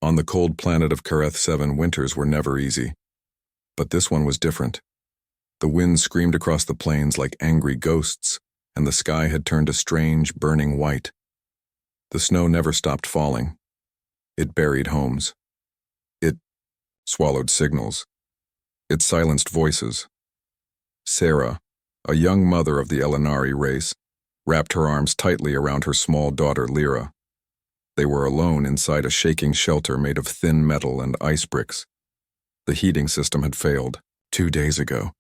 On the cold planet of Kareth 7, winters were never easy. But this one was different. The wind screamed across the plains like angry ghosts, and the sky had turned a strange, burning white. The snow never stopped falling. It buried homes. It swallowed signals. It silenced voices. Sarah, a young mother of the Elenari race, wrapped her arms tightly around her small daughter Lyra. They were alone inside a shaking shelter made of thin metal and ice bricks. The heating system had failed 2 days ago.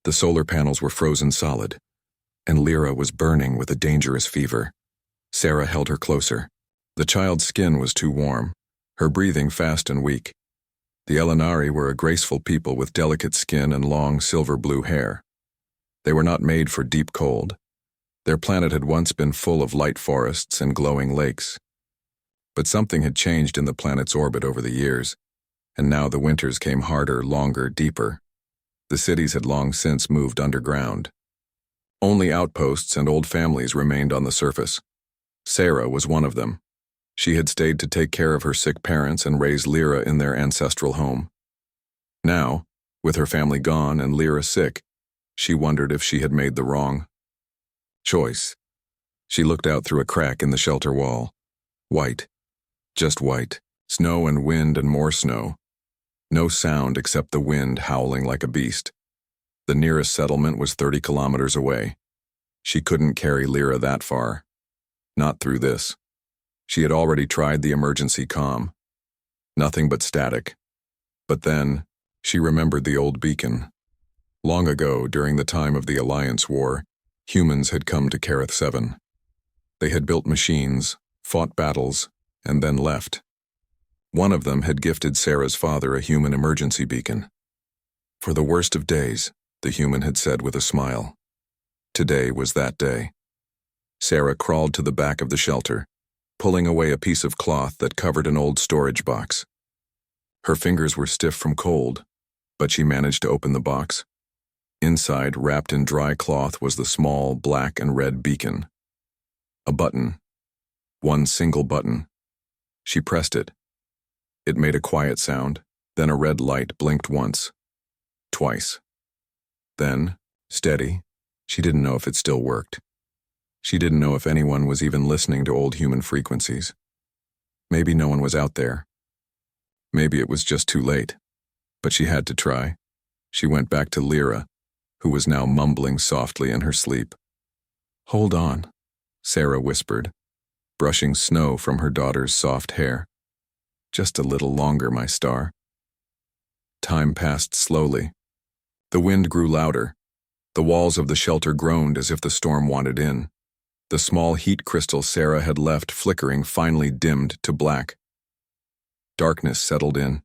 The solar panels were frozen solid, and Lyra was burning with a dangerous fever. Sarah held her closer. The child's skin was too warm, her breathing fast and weak. The Elenari were a graceful people with delicate skin and long silver-blue hair. They were not made for deep cold. Their planet had once been full of light forests and glowing lakes. But something had changed in the planet's orbit over the years, and now the winters came harder, longer, deeper. The cities had long since moved underground. Only outposts and old families remained on the surface. Sarah was one of them. She had stayed to take care of her sick parents and raise Lyra in their ancestral home. Now, with her family gone and Lyra sick, she wondered if she had made the wrong choice. She looked out through a crack in the shelter wall. White. Just white. Snow and wind and more snow. No sound except the wind howling like a beast. The nearest settlement was 30 kilometers away. She couldn't carry Lyra that far. Not through this. She had already tried the emergency comm. Nothing but static. But then, she remembered the old beacon. Long ago, during the time of the Alliance War, humans had come to Kareth 7. They had built machines, fought battles, and then left. One of them had gifted Sarah's father a human emergency beacon. For the worst of days, the human had said with a smile. Today was that day. Sarah crawled to the back of the shelter, pulling away a piece of cloth that covered an old storage box. Her fingers were stiff from cold, but she managed to open the box. Inside, wrapped in dry cloth, was the small black and red beacon. A button. One single button. She pressed it. It made a quiet sound, then a red light blinked once. Twice. Then, steady, she didn't know if it still worked. She didn't know if anyone was even listening to old human frequencies. Maybe no one was out there. Maybe it was just too late. But she had to try. She went back to Lyra, who was now mumbling softly in her sleep. "Hold on," Sarah whispered, brushing snow from her daughter's soft hair. "Just a little longer, my star." Time passed slowly. The wind grew louder. The walls of the shelter groaned as if the storm wanted in. The small heat crystal Sarah had left flickering finally dimmed to black. Darkness settled in.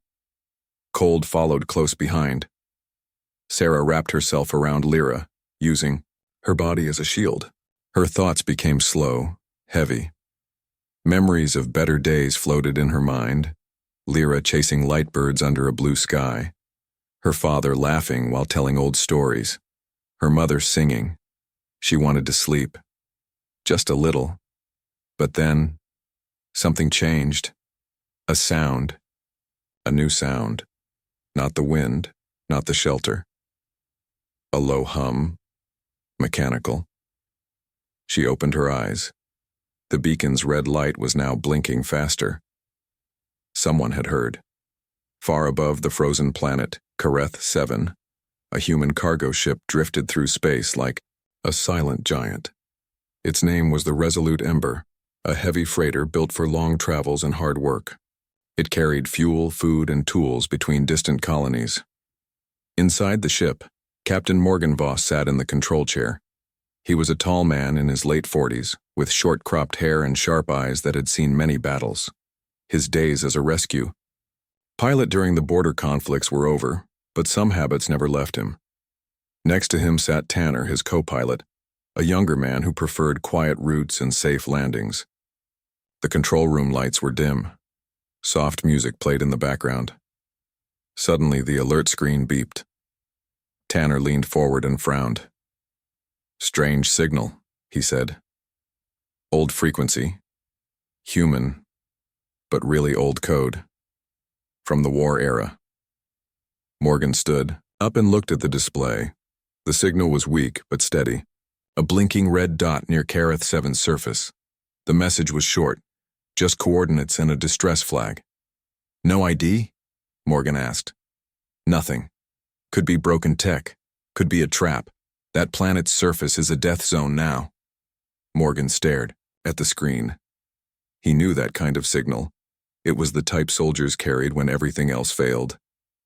Cold followed close behind. Sarah wrapped herself around Lyra, using her body as a shield. Her thoughts became slow, heavy. Memories of better days floated in her mind. Lyra chasing light birds under a blue sky. Her father laughing while telling old stories. Her mother singing. She wanted to sleep. Just a little. But then, something changed. A sound. A new sound. Not the wind, not the shelter. A low hum. Mechanical. She opened her eyes. The beacon's red light was now blinking faster. Someone had heard. Far above the frozen planet, Kareth 7, a human cargo ship drifted through space like a silent giant. Its name was the Resolute Ember, a heavy freighter built for long travels and hard work. It carried fuel, food, and tools between distant colonies. Inside the ship, Captain Morgenvoss sat in the control chair. He was a tall man in his late 40s, with short-cropped hair and sharp eyes that had seen many battles. His days as a rescue pilot during the border conflicts were over, but some habits never left him. Next to him sat Tanner, his co-pilot, a younger man who preferred quiet routes and safe landings. The control room lights were dim. Soft music played in the background. Suddenly, the alert screen beeped. Tanner leaned forward and frowned. "Strange signal," he said. "Old frequency. Human, but really old code." from the war era. Morgan stood up and looked at the display. The signal was weak but steady, a blinking red dot near Careth 7's surface. The message was short, just coordinates and a distress flag. No ID? Morgan asked. Nothing. Could be broken tech. Could be a trap. That planet's surface is a death zone now. Morgan stared at the screen. He knew that kind of signal. It was the type soldiers carried when everything else failed.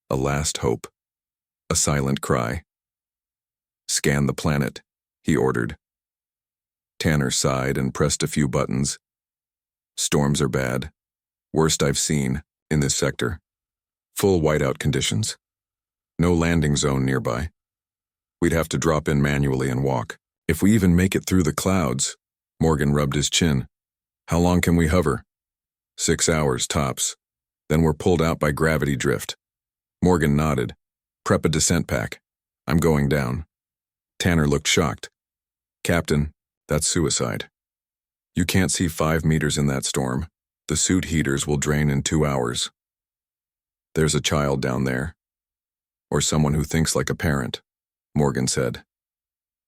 A last hope. A silent cry. Scan the planet, he ordered. Tanner sighed and pressed a few buttons. Storms are bad. Worst I've seen in this sector. Full whiteout conditions. No landing zone nearby. We'd have to drop in manually and walk. If we even make it through the clouds, Morgan rubbed his chin. How long can we hover? 6 hours tops. Then we're pulled out by gravity drift. Morgan nodded. Prep a descent pack. I'm going down. Tanner looked shocked. Captain, that's suicide. You can't see 5 meters in that storm. The suit heaters will drain in 2 hours. There's a child down there. Or someone who thinks like a parent, Morgan said.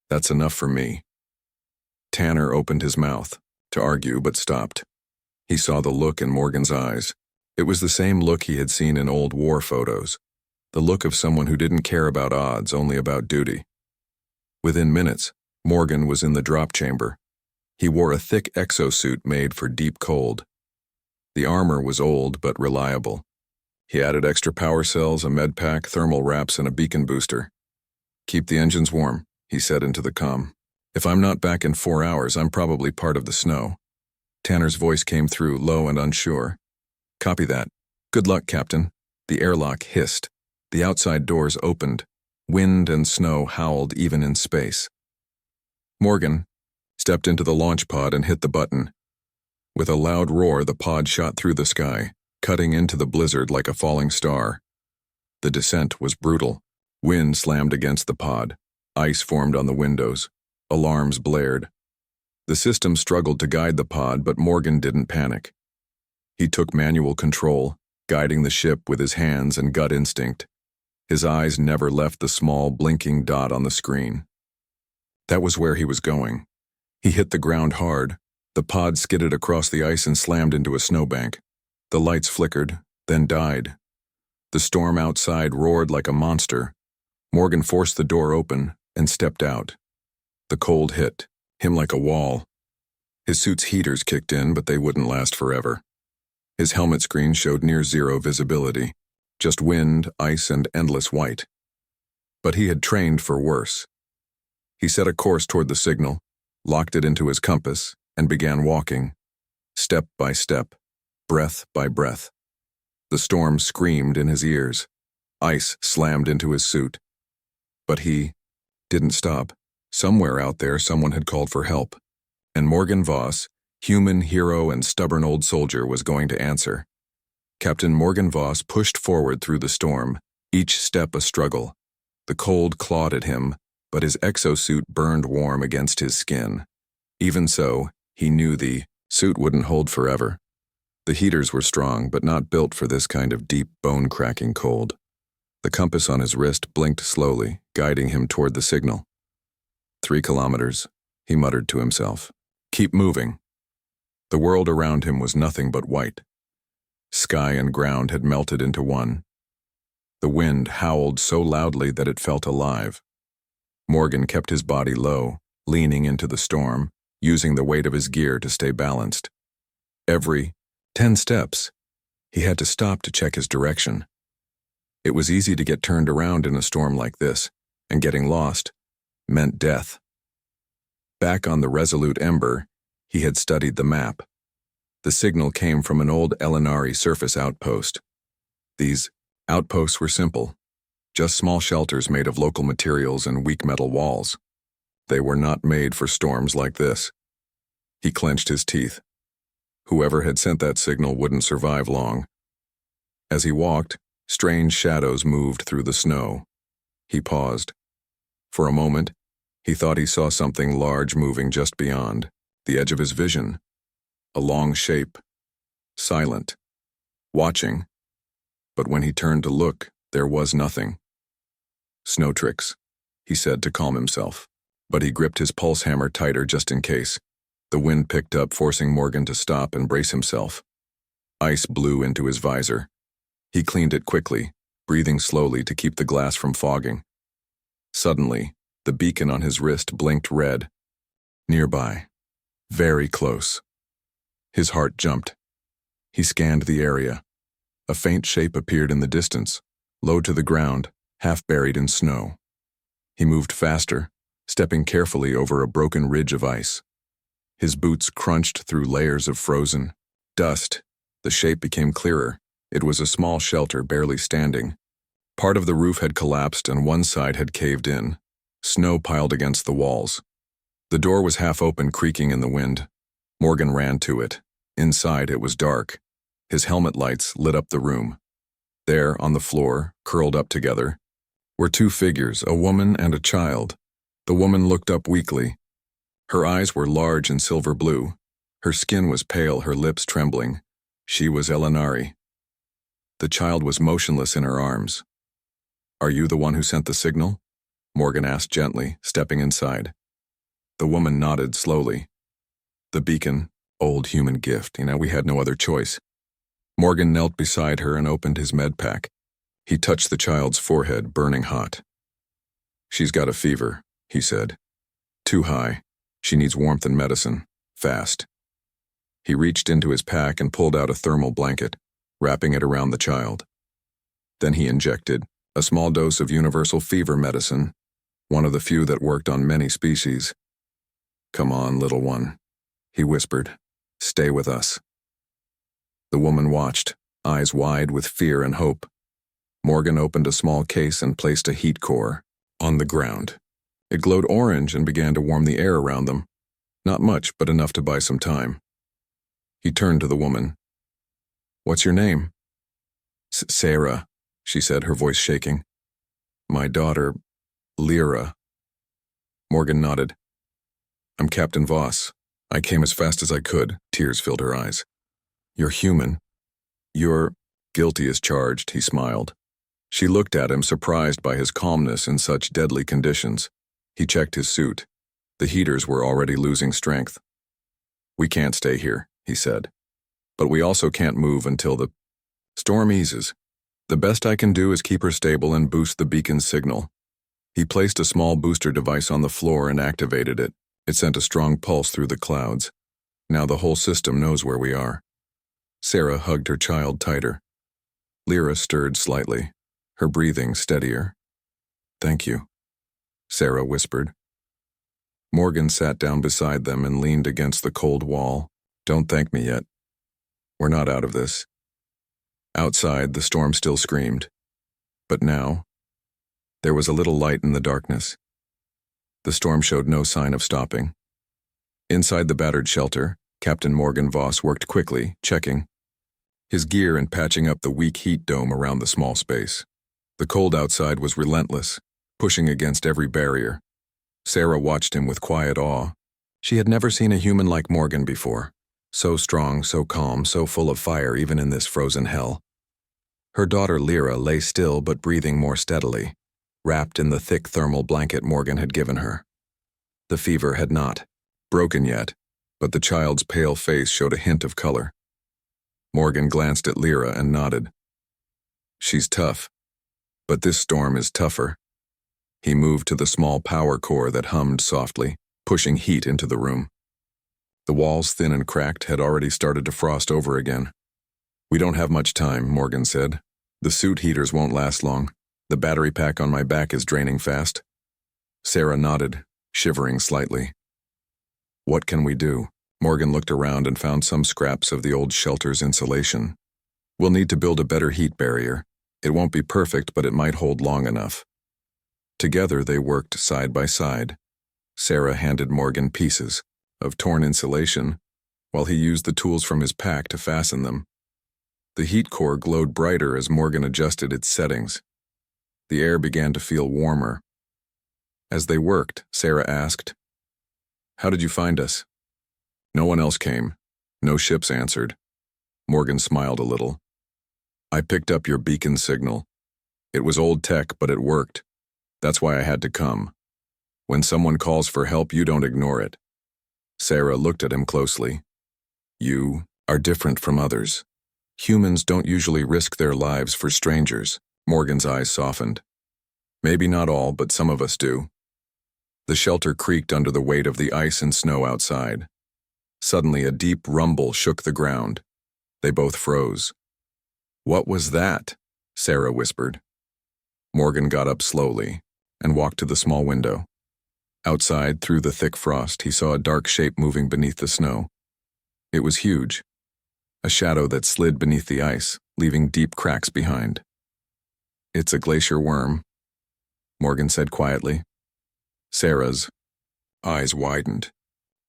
That's enough for me. Tanner opened his mouth to argue but stopped. He saw the look in Morgan's eyes. It was the same look he had seen in old war photos. The look of someone who didn't care about odds, only about duty. Within minutes, Morgan was in the drop chamber. He wore a thick exosuit made for deep cold. The armor was old but reliable. He added extra power cells, a med pack, thermal wraps, and a beacon booster. Keep the engines warm, he said into the comm. If I'm not back in 4 hours, I'm probably part of the snow. Tanner's voice came through, low and unsure. Copy that. Good luck, Captain. The airlock hissed. The outside doors opened. Wind and snow howled even in space. Morgan stepped into the launch pod and hit the button. With a loud roar, the pod shot through the sky, cutting into the blizzard like a falling star. The descent was brutal. Wind slammed against the pod. Ice formed on the windows. Alarms blared. The system struggled to guide the pod, but Morgan didn't panic. He took manual control, guiding the ship with his hands and gut instinct. His eyes never left the small, blinking dot on the screen. That was where he was going. He hit the ground hard. The pod skidded across the ice and slammed into a snowbank. The lights flickered, then died. The storm outside roared like a monster. Morgan forced the door open and stepped out. The cold hit him like a wall. His suit's heaters kicked in, but they wouldn't last forever. His helmet screen showed near zero visibility, just wind, ice, and endless white. But he had trained for worse. He set a course toward the signal, locked it into his compass, and began walking, step by step, breath by breath. The storm screamed in his ears. Ice slammed into his suit. But he didn't stop. Somewhere out there, someone had called for help. And Morgan Voss, human hero and stubborn old soldier, was going to answer. Captain Morgan Voss pushed forward through the storm, each step a struggle. The cold clawed at him, but his exosuit burned warm against his skin. Even so, he knew the suit wouldn't hold forever. The heaters were strong, but not built for this kind of deep, bone-cracking cold. The compass on his wrist blinked slowly, guiding him toward the signal. 3 kilometers, he muttered to himself. Keep moving. The world around him was nothing but white. Sky and ground had melted into one. The wind howled so loudly that it felt alive. Morgan kept his body low, leaning into the storm, using the weight of his gear to stay balanced. Every 10 steps, he had to stop to check his direction. It was easy to get turned around in a storm like this, and getting lost meant death. Back on the Resolute Ember, he had studied the map. The signal came from an old Elinari surface outpost. These outposts were simple, just small shelters made of local materials and weak metal walls. They were not made for storms like this. He clenched his teeth. Whoever had sent that signal wouldn't survive long. As he walked, strange shadows moved through the snow. He paused. For a moment, he thought he saw something large moving just beyond, the edge of his vision. A long shape, silent, watching. but when he turned to look, there was nothing. "Snow tricks," he said to calm himself, but he gripped his pulse hammer tighter just in case. The wind picked up, forcing Morgan to stop and brace himself. Ice blew into his visor. He cleaned it quickly, breathing slowly to keep the glass from fogging. Suddenly, the beacon on his wrist blinked red. Nearby. Very close. His heart jumped. He scanned the area. A faint shape appeared in the distance, low to the ground, half buried in snow. He moved faster, stepping carefully over a broken ridge of ice. His boots crunched through layers of frozen dust. The shape became clearer. It was a small shelter barely standing. Part of the roof had collapsed and one side had caved in. Snow piled against the walls. The door was half open, creaking in the wind. Morgan ran to it. Inside, it was dark. His helmet lights lit up the room. There, on the floor, curled up together, were two figures, a woman and a child. The woman looked up weakly. Her eyes were large and silver blue. Her skin was pale, her lips trembling. She was Elinari. The child was motionless in her arms. "Are you the one who sent the signal?" Morgan asked gently, stepping inside. The woman nodded slowly. "The beacon, old human gift, we had no other choice." Morgan knelt beside her and opened his med pack. He touched the child's forehead, burning hot. "She's got a fever," he said. "Too high. She needs warmth and medicine. Fast." He reached into his pack and pulled out a thermal blanket, wrapping it around the child. Then he injected a small dose of universal fever medicine, one of the few that worked on many species. "Come on, little one," he whispered. "Stay with us." The woman watched, eyes wide with fear and hope. Morgan opened a small case and placed a heat core on the ground. It glowed orange and began to warm the air around them. Not much, but enough to buy some time. He turned to the woman. "What's your name?" "Sarah," she said, her voice shaking. "My daughter, Lyra." Morgan nodded. "I'm Captain Voss. I came as fast as I could." Tears filled her eyes. "You're human. You're guilty as charged," he smiled. She looked at him, surprised by his calmness in such deadly conditions. He checked his suit. The heaters were already losing strength. "We can't stay here," he said. "But we also can't move until the storm eases. The best I can do is keep her stable and boost the beacon's signal." He placed a small booster device on the floor and activated it. It sent a strong pulse through the clouds. Now the whole system knows where we are. Sarah hugged her child tighter. Lyra stirred slightly, her breathing steadier. "Thank you," Sarah whispered. Morgan sat down beside them and leaned against the cold wall. "Don't thank me yet. We're not out of this." Outside, the storm still screamed. But now, there was a little light in the darkness. The storm showed no sign of stopping. Inside the battered shelter, Captain Morgan Voss worked quickly, checking his gear and patching up the weak heat dome around the small space. The cold outside was relentless, pushing against every barrier. Sarah watched him with quiet awe. She had never seen a human like Morgan before. So strong, so calm, so full of fire even in this frozen hell. Her daughter Lyra lay still but breathing more steadily, wrapped in the thick thermal blanket Morgan had given her. The fever had not broken yet, but the child's pale face showed a hint of color. Morgan glanced at Lyra and nodded. "She's tough, but this storm is tougher." He moved to the small power core that hummed softly, pushing heat into the room. The walls, thin and cracked, had already started to frost over again. "We don't have much time," Morgan said. "The suit heaters won't last long. The battery pack on my back is draining fast." Sarah nodded, shivering slightly. "What can we do?" Morgan looked around and found some scraps of the old shelter's insulation. "We'll need to build a better heat barrier. It won't be perfect, but it might hold long enough." Together they worked side by side. Sarah handed Morgan pieces of torn insulation, while he used the tools from his pack to fasten them. The heat core glowed brighter as Morgan adjusted its settings. The air began to feel warmer. As they worked, Sarah asked, "How did you find us?" "No one else came. No ships answered." Morgan smiled a little. I picked up your beacon signal. It was old tech, but it worked. That's why I had to come. When someone calls for help, you don't ignore it. Sarah looked at him closely. You are different from others. Humans don't usually risk their lives for strangers. Morgan's eyes softened. Maybe not all, but some of us do. The shelter creaked under the weight of the ice and snow outside. Suddenly, a deep rumble shook the ground. They both froze. "What was that?" Sarah whispered. Morgan got up slowly and walked to the small window. Outside, through the thick frost, he saw a dark shape moving beneath the snow. It was huge, a shadow that slid beneath the ice, leaving deep cracks behind. "It's a glacier worm," Morgan said quietly. Sarah's eyes widened.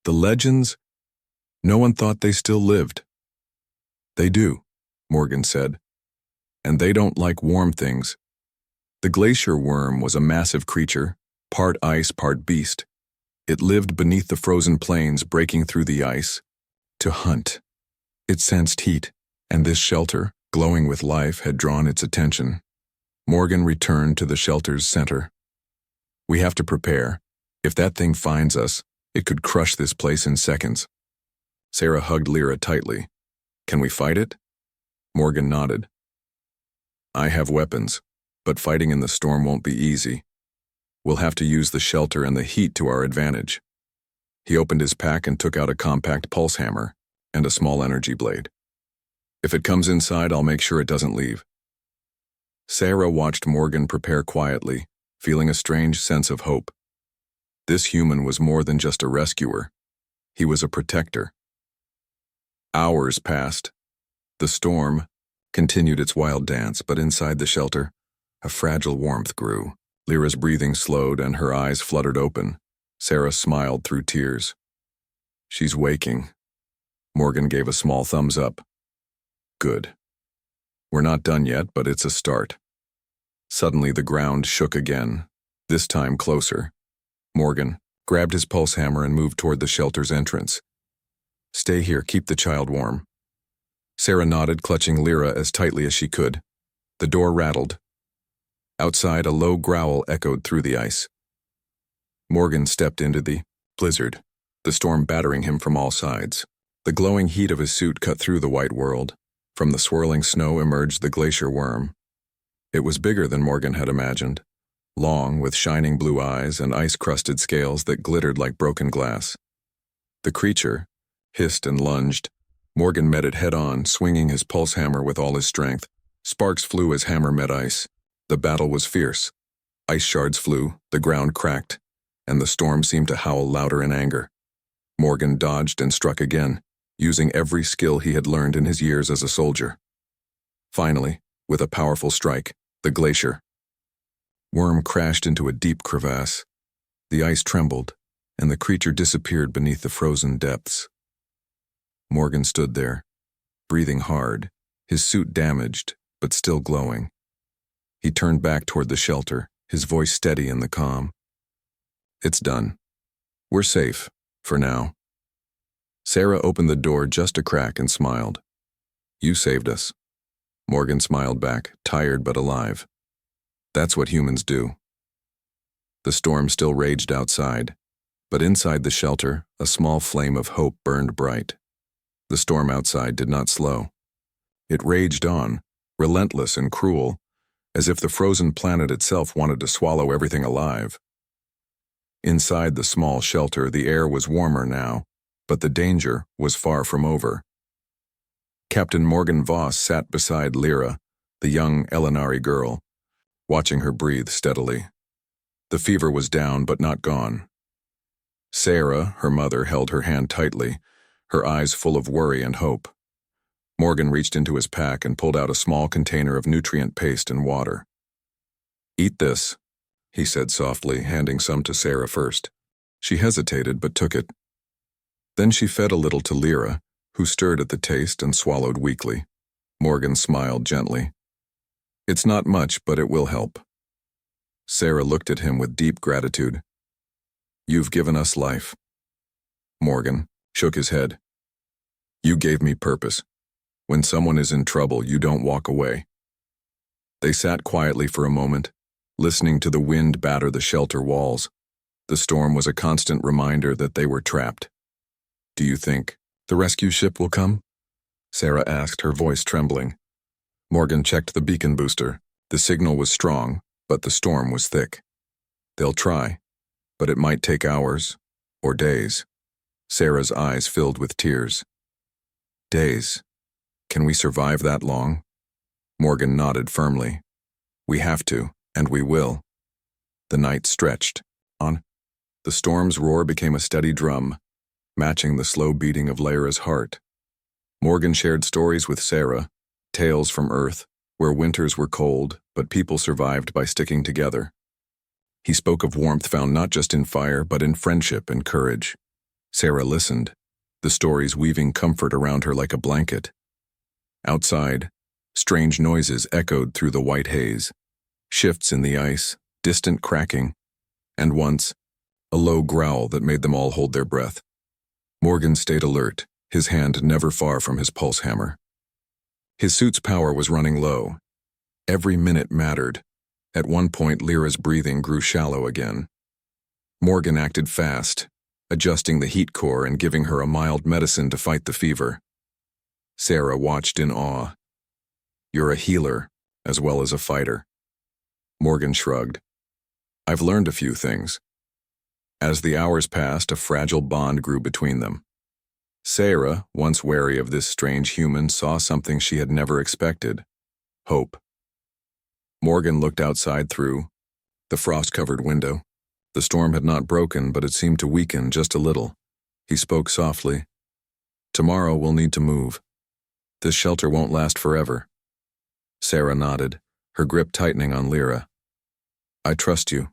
"The legends? No one thought they still lived." "They do," Morgan said. "And they don't like warm things." The glacier worm was a massive creature, part ice, part beast. It lived beneath the frozen plains, breaking through the ice to hunt. It sensed heat, and this shelter, glowing with life, had drawn its attention. Morgan returned to the shelter's center. "We have to prepare. If that thing finds us, it could crush this place in seconds." Sarah hugged Lyra tightly. "Can we fight it?" Morgan nodded. "I have weapons, but fighting in the storm won't be easy. We'll have to use the shelter and the heat to our advantage." He opened his pack and took out a compact pulse hammer and a small energy blade. "If it comes inside, I'll make sure it doesn't leave." Sarah watched Morgan prepare quietly, feeling a strange sense of hope. This human was more than just a rescuer. He was a protector. Hours passed. The storm continued its wild dance, but inside the shelter, a fragile warmth grew. Lyra's breathing slowed and her eyes fluttered open. Sarah smiled through tears. "She's waking." Morgan gave a small thumbs up. "Good. We're not done yet, but it's a start." Suddenly the ground shook again, this time closer. Morgan grabbed his pulse hammer and moved toward the shelter's entrance. "Stay here, keep the child warm." Sarah nodded, clutching Lyra as tightly as she could. The door rattled. Outside, a low growl echoed through the ice. Morgan stepped into the blizzard, the storm battering him from all sides. The glowing heat of his suit cut through the white world. From the swirling snow emerged the glacier worm. It was bigger than Morgan had imagined, long, with shining blue eyes and ice-crusted scales that glittered like broken glass. The creature hissed and lunged. Morgan met it head-on, swinging his pulse hammer with all his strength. Sparks flew as hammer met ice. The battle was fierce. Ice shards flew, the ground cracked, and the storm seemed to howl louder in anger. Morgan dodged and struck again, using every skill he had learned in his years as a soldier. Finally, with a powerful strike, the glacier worm crashed into a deep crevasse. The ice trembled, and the creature disappeared beneath the frozen depths. Morgan stood there, breathing hard, his suit damaged, but still glowing. He turned back toward the shelter, his voice steady in the calm. "It's done. We're safe, for now." Sarah opened the door just a crack and smiled. "You saved us." Morgan smiled back, tired but alive. "That's what humans do." The storm still raged outside, but inside the shelter, a small flame of hope burned bright. The storm outside did not slow. It raged on, relentless and cruel, as if the frozen planet itself wanted to swallow everything alive. Inside the small shelter, the air was warmer now, but the danger was far from over. Captain Morgan Voss sat beside Lyra, the young Elinari girl, watching her breathe steadily. The fever was down but not gone. Sarah, her mother, held her hand tightly, her eyes full of worry and hope. Morgan reached into his pack and pulled out a small container of nutrient paste and water. "Eat this," he said softly, handing some to Sarah first. She hesitated but took it. Then she fed a little to Lyra, who stirred at the taste and swallowed weakly. Morgan smiled gently. "It's not much, but it will help." Sarah looked at him with deep gratitude. "You've given us life." Morgan shook his head. "You gave me purpose. When someone is in trouble, you don't walk away. They sat quietly for a moment, listening to the wind batter the shelter walls. The storm was a constant reminder that they were trapped. "Do you think the rescue ship will come?" Sarah asked, her voice trembling. Morgan checked the beacon booster. The signal was strong, but the storm was thick. "They'll try, but it might take hours or days." Sarah's eyes filled with tears. "Days? Can we survive that long?" Morgan nodded firmly. "We have to, and we will." The night stretched on. The storm's roar became a steady drum, matching the slow beating of Lyra's heart. Morgan shared stories with Sarah, tales from Earth, where winters were cold, but people survived by sticking together. He spoke of warmth found not just in fire, but in friendship and courage. Sarah listened, the stories weaving comfort around her like a blanket. Outside, strange noises echoed through the white haze. Shifts in the ice, distant cracking, and once, a low growl that made them all hold their breath. Morgan stayed alert, his hand never far from his pulse hammer. His suit's power was running low. Every minute mattered. At one point, Lyra's breathing grew shallow again. Morgan acted fast, adjusting the heat core and giving her a mild medicine to fight the fever. Sarah watched in awe. "You're a healer, as well as a fighter." Morgan shrugged. "I've learned a few things." As the hours passed, a fragile bond grew between them. Sarah, once wary of this strange human, saw something she had never expected: hope. Morgan looked outside through the frost-covered window. The storm had not broken, but it seemed to weaken just a little. He spoke softly. "Tomorrow we'll need to move. This shelter won't last forever." Sarah nodded, her grip tightening on Lyra. "I trust you."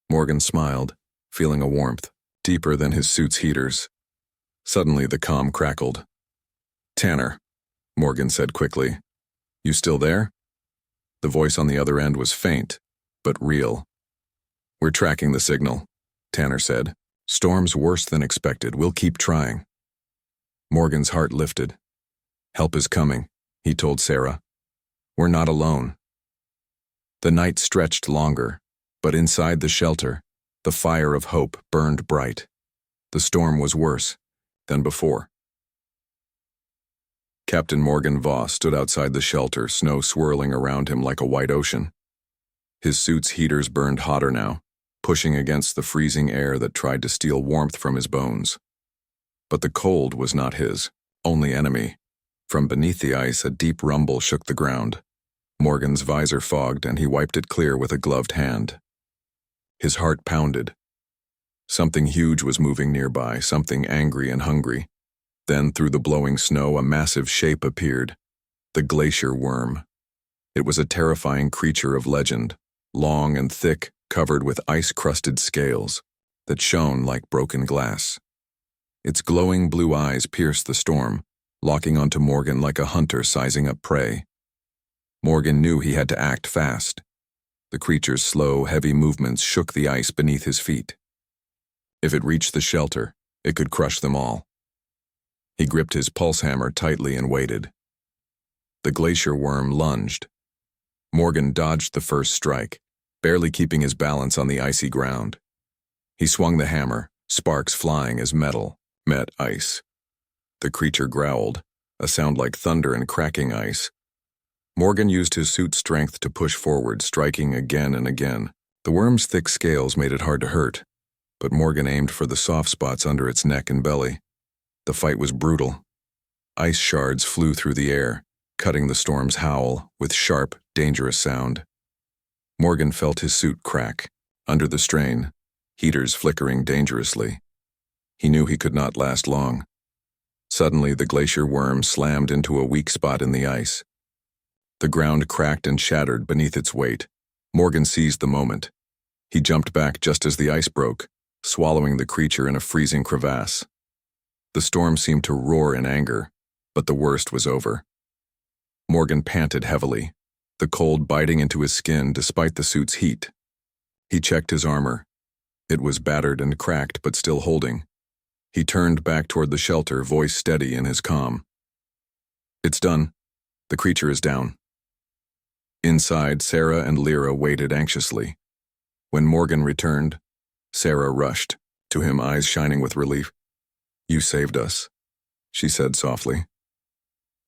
Morgan smiled, feeling a warmth, deeper than his suit's heaters. Suddenly the comm crackled. "Tanner," Morgan said quickly. "You still there?" The voice on the other end was faint, but real. "We're tracking the signal," Tanner said. "Storm's worse than expected. We'll keep trying." Morgan's heart lifted. "Help is coming," he told Sarah. "We're not alone." The night stretched longer, but inside the shelter, the fire of hope burned bright. The storm was worse than before. Captain Morgan Voss stood outside the shelter, snow swirling around him like a white ocean. His suit's heaters burned hotter now, pushing against the freezing air that tried to steal warmth from his bones. But the cold was not his only enemy. From beneath the ice, a deep rumble shook the ground. Morgan's visor fogged, and he wiped it clear with a gloved hand. His heart pounded. Something huge was moving nearby, something angry and hungry. Then, through the blowing snow, a massive shape appeared. The glacier worm. It was a terrifying creature of legend, long and thick, covered with ice-crusted scales that shone like broken glass. Its glowing blue eyes pierced the storm, locking onto Morgan like a hunter sizing up prey. Morgan knew he had to act fast. The creature's slow, heavy movements shook the ice beneath his feet. If it reached the shelter, it could crush them all. He gripped his pulse hammer tightly and waited. The glacier worm lunged. Morgan dodged the first strike, barely keeping his balance on the icy ground. He swung the hammer, sparks flying as metal met ice. The creature growled, a sound like thunder and cracking ice. Morgan used his suit's strength to push forward, striking again and again. The worm's thick scales made it hard to hurt, but Morgan aimed for the soft spots under its neck and belly. The fight was brutal. Ice shards flew through the air, cutting the storm's howl with sharp, dangerous sound. Morgan felt his suit crack. Under the strain, heaters flickering dangerously. He knew he could not last long. Suddenly, the glacier worm slammed into a weak spot in the ice. The ground cracked and shattered beneath its weight. Morgan seized the moment. He jumped back just as the ice broke, swallowing the creature in a freezing crevasse. The storm seemed to roar in anger, but the worst was over. Morgan panted heavily, the cold biting into his skin despite the suit's heat. He checked his armor. It was battered and cracked, but still holding. He turned back toward the shelter, voice steady in his calm. "It's done. The creature is down." Inside, Sarah and Lyra waited anxiously. When Morgan returned, Sarah rushed to him, eyes shining with relief. "You saved us," she said softly.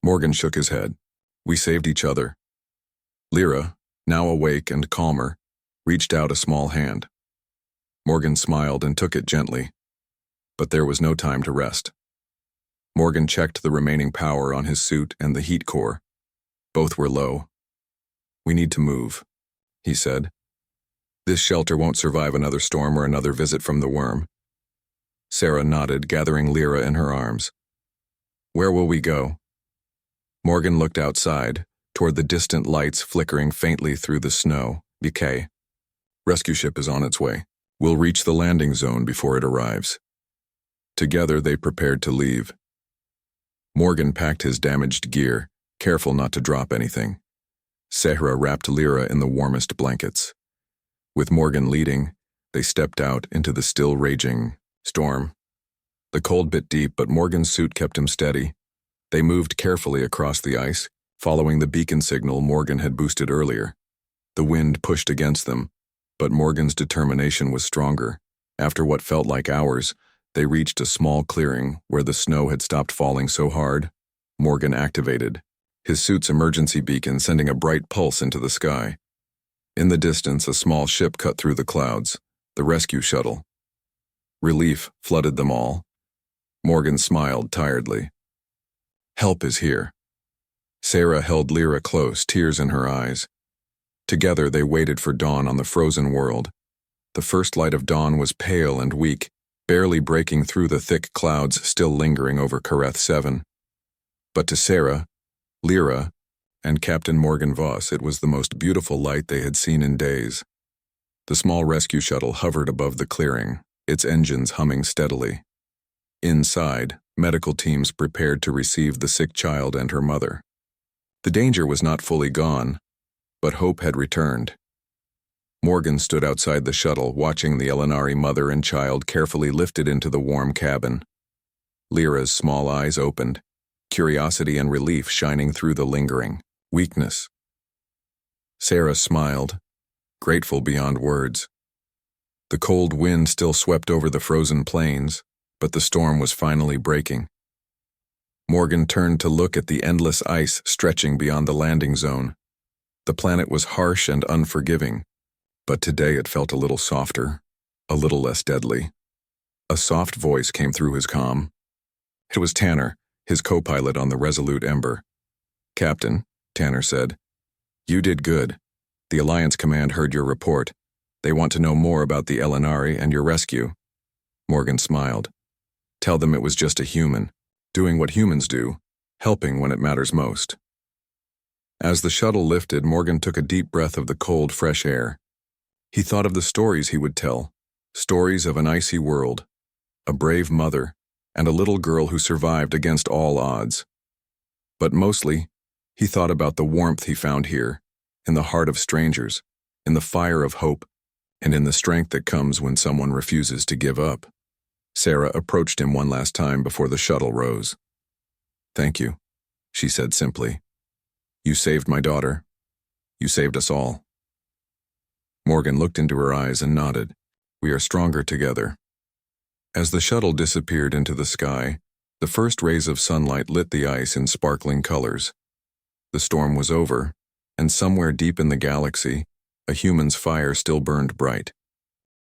Morgan shook his head. "We saved each other." Lyra, now awake and calmer, reached out a small hand. Morgan smiled and took it gently. But there was no time to rest. Morgan checked the remaining power on his suit and the heat core. Both were low. "We need to move," he said. "This shelter won't survive another storm or another visit from the worm." Sarah nodded, gathering Lyra in her arms. "Where will we go?" Morgan looked outside, toward the distant lights flickering faintly through the snow. "BK. Rescue ship is on its way. We'll reach the landing zone before it arrives." Together they prepared to leave. Morgan packed his damaged gear, careful not to drop anything. Sarah wrapped Lyra in the warmest blankets. With Morgan leading, they stepped out into the still raging storm. The cold bit deep, but Morgan's suit kept him steady. They moved carefully across the ice, following the beacon signal Morgan had boosted earlier. The wind pushed against them, but Morgan's determination was stronger. After what felt like hours, they reached a small clearing where the snow had stopped falling so hard. Morgan activated his suit's emergency beacon, sending a bright pulse into the sky. In the distance, a small ship cut through the clouds, the rescue shuttle. Relief flooded them all. Morgan smiled tiredly. "Help is here." Sarah held Lyra close, tears in her eyes. Together they waited for dawn on the frozen world. The first light of dawn was pale and weak, barely breaking through the thick clouds still lingering over Kareth 7. But to Sarah, Lyra, and Captain Morgan Voss, it was the most beautiful light they had seen in days. The small rescue shuttle hovered above the clearing, its engines humming steadily. Inside, medical teams prepared to receive the sick child and her mother. The danger was not fully gone, but hope had returned. Morgan stood outside the shuttle, watching the Elinari mother and child carefully lifted into the warm cabin. Lyra's small eyes opened, curiosity and relief shining through the lingering weakness. Sarah smiled, grateful beyond words. The cold wind still swept over the frozen plains, but the storm was finally breaking. Morgan turned to look at the endless ice stretching beyond the landing zone. The planet was harsh and unforgiving, but today it felt a little softer, a little less deadly. A soft voice came through his comm. It was Tanner, his co-pilot on the Resolute Ember. "Captain," Tanner said, "you did good. The Alliance Command heard your report. They want to know more about the Elinari and your rescue." Morgan smiled. "Tell them it was just a human, doing what humans do, helping when it matters most." As the shuttle lifted, Morgan took a deep breath of the cold, fresh air. He thought of the stories he would tell, stories of an icy world, a brave mother, and a little girl who survived against all odds. But mostly, he thought about the warmth he found here, in the heart of strangers, in the fire of hope, and in the strength that comes when someone refuses to give up. Sarah approached him one last time before the shuttle rose. "Thank you," she said simply. "You saved my daughter. You saved us all." Morgan looked into her eyes and nodded. "We are stronger together." As the shuttle disappeared into the sky, the first rays of sunlight lit the ice in sparkling colors. The storm was over, and somewhere deep in the galaxy, a human's fire still burned bright.